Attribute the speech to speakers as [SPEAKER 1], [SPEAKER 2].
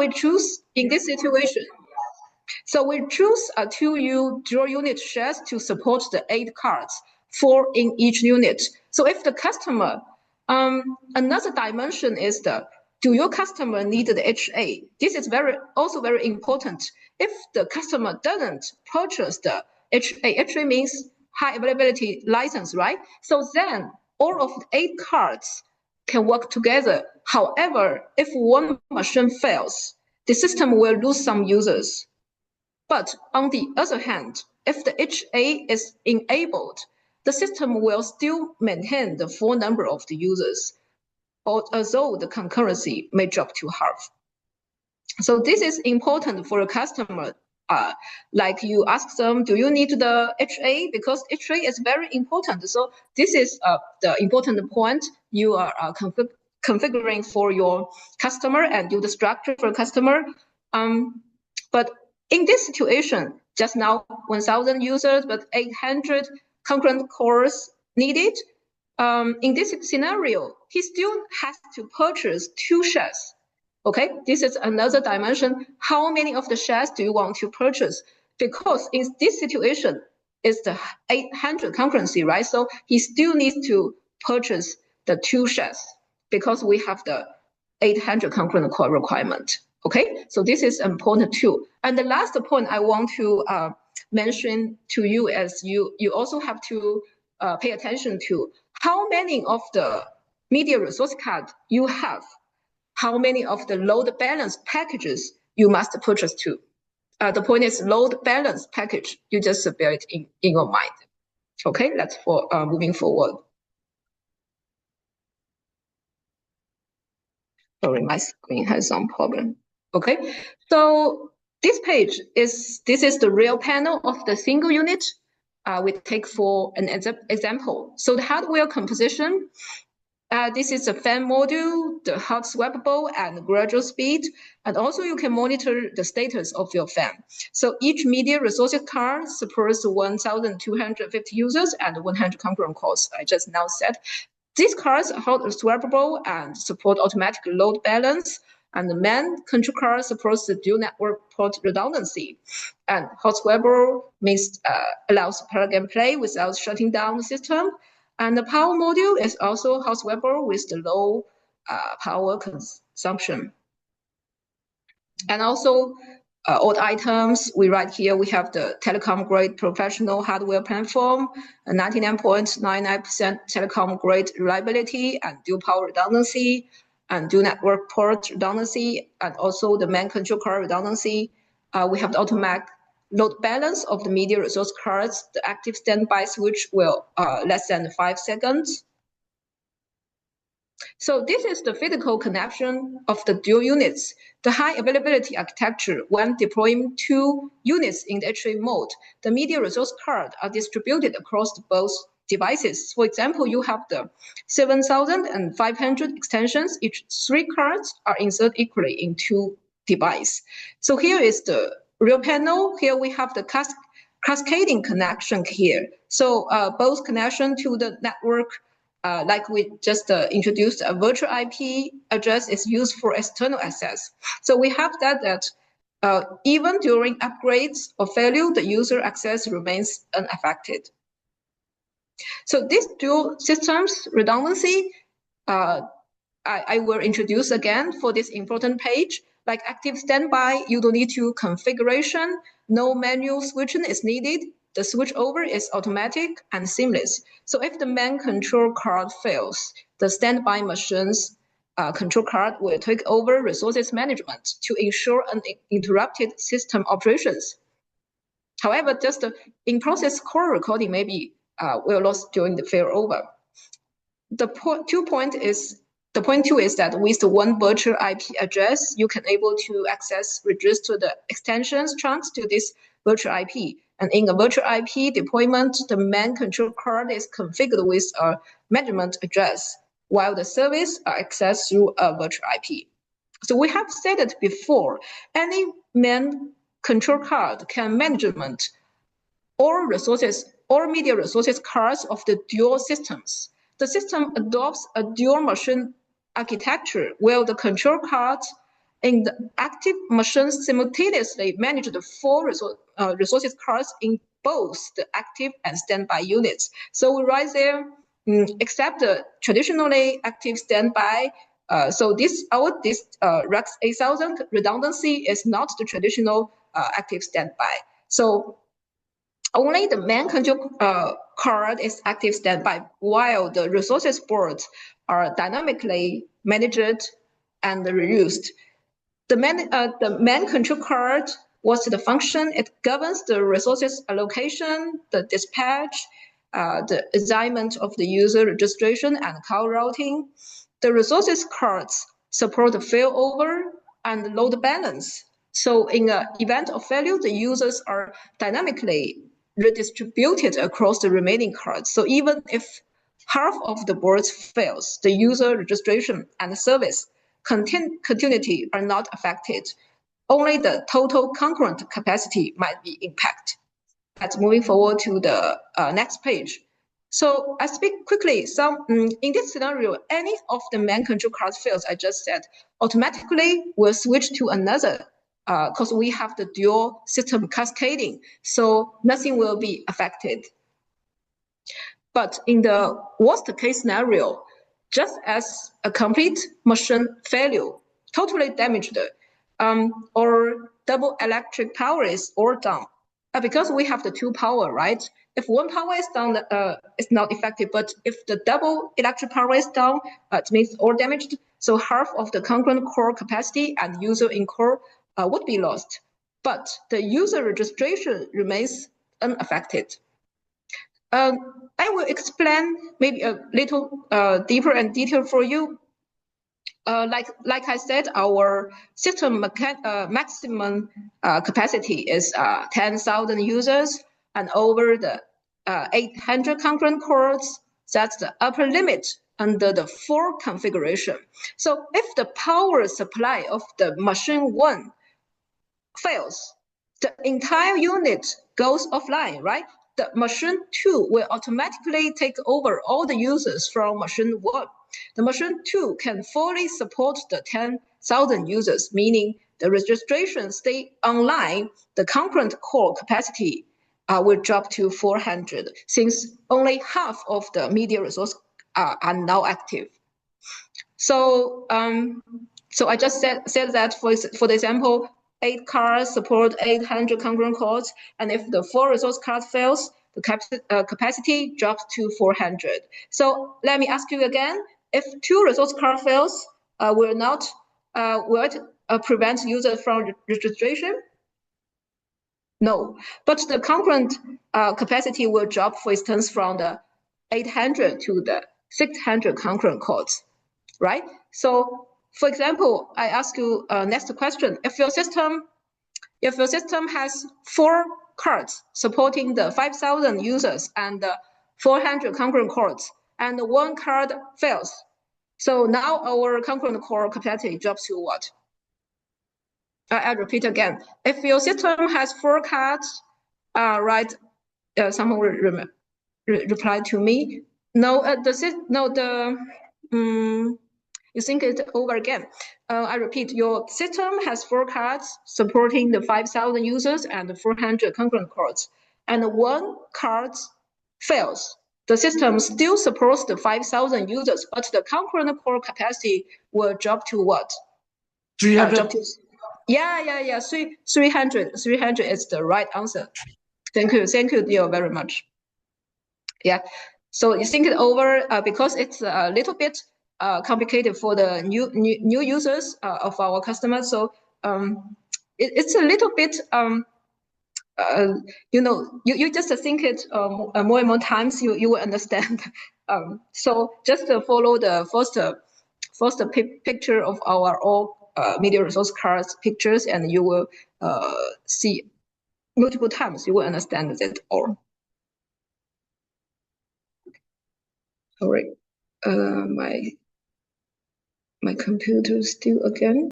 [SPEAKER 1] we choose in this situation? So we choose a 2U dual unit shares to support the 8 cards, 4 in each unit. So if the customer, another dimension is do your customer need the HA? This is also very important. If the customer doesn't purchase the HA means high availability license, right? So then all of the 8 cards can work together. However, if one machine fails, the system will lose some users. But on the other hand, if the HA is enabled, the system will still maintain the full number of the users, although the concurrency may drop to half. So this is important for a customer. Like you ask them, do you need the HA? Because HA is very important. So this is the important point you are configuring for your customer and do the structure for customer. But in this situation, just now 1,000 users, but 800 concurrent cores needed. In this scenario, he still has to purchase 2 shares. Okay, this is another dimension. How many of the shares do you want to purchase? Because in this situation, it's the 800 concurrency, right? So he still needs to purchase the 2 shares because we have the 800 concurrent core requirement. Okay, so this is important too. And the last point I want to mention to you is you also have to pay attention to how many of the media resource card you have, how many of the load balance packages you must purchase to. The point is load balance package. You just bear it in your mind. Okay, that's for moving forward. Sorry, my screen has some problem. Okay, so this page is the real panel of the single unit. We take for an example. So the hardware composition. This is a fan module, the hot swappable and gradual speed, and also you can monitor the status of your fan. So each media resources card supports 1,250 users and 100 concurrent cores. I just now said. These cards are hot swappable and support automatic load balance. And the main control card supports the dual network port redundancy. And hot swappable means allows plug and play without shutting down the system. And the power module is also hot swappable with the low power consumption. And also all the items we write here, we have the telecom grade professional hardware platform, 99.99% telecom grade reliability and dual power redundancy and dual network port redundancy, and also the main control card redundancy. We have the automatic load balance of the media resource cards. The active standby switch will less than 5 seconds. So this is the physical connection of the dual units. The high availability architecture, when deploying 2 units in the HA mode, the media resource cards are distributed across both devices. For example, you have the 7,500 extensions. Each 3 cards are inserted equally in 2 devices. So here is the real panel. Here we have the cascading connection here. So both connection to the network, like we just introduced, a virtual IP address is used for external access. So we have that even during upgrades or failure, the user access remains unaffected. So this dual systems redundancy, I will introduce again for this important page. Like active standby, you don't need to configuration, no manual switching is needed. The switchover is automatic and seamless. So if the main control card fails, the standby machine's control card will take over resources management to ensure uninterrupted system operations. However, just the in-process core recording may be will lost during the failover. The point 2 is that with the one virtual IP address, you can able to access register the extensions chunks to this virtual IP. And in a virtual IP deployment, the main control card is configured with a management address, while the service are accessed through a virtual IP. So we have said it before, any main control card can management all resources, all media resources cards of the dual systems. The system adopts a dual machine architecture where the control cards in the active machine simultaneously manage the four resources cards in both the active and standby units. So we write there, except the traditionally active standby. So this Rex 8000 redundancy is not the traditional active standby. So only the main control card is active standby, while the resources boards are dynamically managed and reused. The main control card was the function. It governs the resources allocation, the dispatch, the assignment of the user registration and call routing. The resources cards support failover and load balance. So in an event of failure, the users are dynamically redistributed across the remaining cards. So even if half of the boards fails, the user registration and service continuity are not affected. Only the total concurrent capacity might be impacted. Let's moving forward to the next page. So I speak quickly. In this scenario, any of the main control card fails I just said automatically will switch to another because we have the dual system cascading, so nothing will be affected. But in the worst case scenario, just as a complete machine failure, totally damaged, or double electric power is all down. Because we have the two power, right? If one power is down, it's not effective. But if the double electric power is down, it means all damaged. So half of the concurrent core capacity and user in core would be lost. But the user registration remains unaffected. I will explain maybe a little deeper and detailed for you. Like I said, our system maximum capacity is 10,000 users, and over the 800 concurrent cores, that's the upper limit under the 4 configuration. So if the power supply of the machine 1 fails, the entire unit goes offline, right? The machine 2 will automatically take over all the users from machine 1. The machine 2 can fully support the 10,000 users, meaning the registration stay online, the concurrent core capacity will drop to 400, since only half of the media resources are now active. So, so I just said that for the example, 8 cards support 800 concurrent cores, and if the 4 resource card fails, the capacity drops to 400. So let me ask you again: if 2 resource card fails, will it prevent user from registration? No, but the concurrent capacity will drop, for instance, from the 800 to the 600 concurrent cores, right? So, for example, I ask you next question: if your system has 4 cards supporting the 5,000 users and 400 concurrent cores, and 1 card fails, so now our concurrent core capacity drops to what? I repeat again. If your system has 4 cards, right? Someone will reply to me. No, you think it over again. I repeat, your system has 4 cards supporting the 5,000 users and 400 concurrent cores, and 1 card fails. The system still supports the 5,000 users, but the concurrent core capacity will drop to what?
[SPEAKER 2] 300.
[SPEAKER 1] 300. 300 is the right answer. Thank you, Leo, very much. Yeah. So you think it over because it's a little bit complicated for the new users of our customers. So it's a little bit you just think it more and more times you will understand. So just follow the first picture of our all media resource cards pictures, and you will see multiple times. You will understand it all. All right. My computer still again.